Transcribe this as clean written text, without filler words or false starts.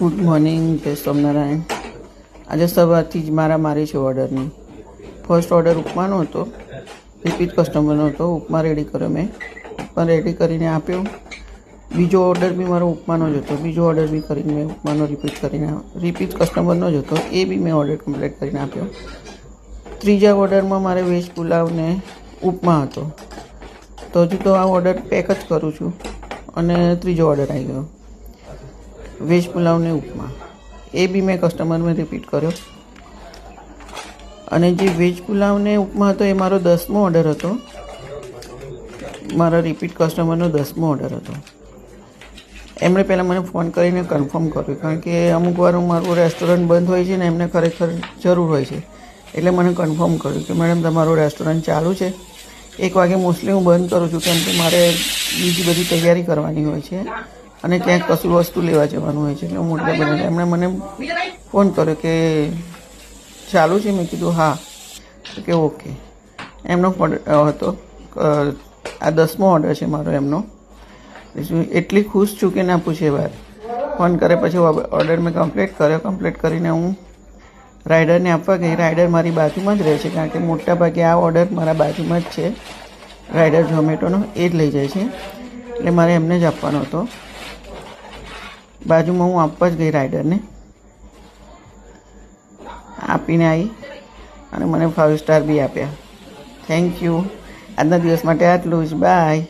Good morning, જય સ્વામિનારાયણ. આજે સવારથી જ મારી છે ઓર્ડરની. ફર્સ્ટ ઓર્ડર ઉપમાનો હતો, રિપીટ કસ્ટમરનો હતો. ઉપમા રેડી કર્યો મેં, ઉપમા રેડી કરીને આપ્યો. બીજો ઓર્ડર બી મારો ઉપમાનો જ હતો. બીજો ઓર્ડર બી કરીને મેં ઉપમાનો રિપીટ કસ્ટમરનો જ હતો, એ બી મેં ઓર્ડર કમ્પ્લીટ કરીને આપ્યો. ત્રીજા ઓર્ડરમાં મારે વેજ પુલાવ ને ઉપમા હતો. તો હજુ તો આ ઓર્ડર પેક જ કરું છું અને ત્રીજો ઓર્ડર આવી ગયો, વેજ પુલાવ ને ઉપમા. એ બી મેં કસ્ટમરને રિપીટ કર્યો. અને જે વેજ પુલાવ ને ઉપમા હતો એ મારો 10મો ઓર્ડર હતો. મારા રિપીટ કસ્ટમરનો 10મો ઓર્ડર હતો. એમણે પહેલાં મને ફોન કરીને કન્ફર્મ કર્યું, કારણ કે અમુક વાર મારું રેસ્ટોરન્ટ બંધ હોય છે ને એમને ખરેખર જરૂર હોય છે. એટલે મને કન્ફર્મ કર્યું કે મેડમ તમારું રેસ્ટોરન્ટ ચાલુ છે. 1 વાગે મોસ્ટલી હું બંધ કરું છું, કેમ કે મારે બીજી બધી તૈયારી કરવાની હોય છે અને ક્યાંક કશું વસ્તુ લેવા જવાનું હોય છે. એટલે હું મોટા બને એમણે મને ફોન કર્યો કે ચાલુ છે. મેં કીધું હા. કે ઓકે. એમનો ઓર્ડર હતો, આ 10મો ઓર્ડર છે મારો એમનો. એટલી ખુશ છું કે ના પૂછે વાત. ફોન કરે પછી ઓર્ડર મેં કમ્પ્લીટ કર્યો. કમ્પ્લીટ કરીને હું રાઇડરને આપવા ગઈ. રાઇડર મારી બાજુમાં જ રહે છે, કારણ કે મોટા ભાગે આ ઓર્ડર મારા બાજુમાં જ છે. રાઇડર ઝોમેટોનો એ જ લઈ જાય છે, એટલે મારે એમને જ આપવાનો હતો. બાજુમાં હું આપવા જ ગઈ રાઇડરને. આપીને આવી અને મને 5 સ્ટાર બી આપ્યા. Thank you. આજના દિવસ માટે આટલું જ. બાય.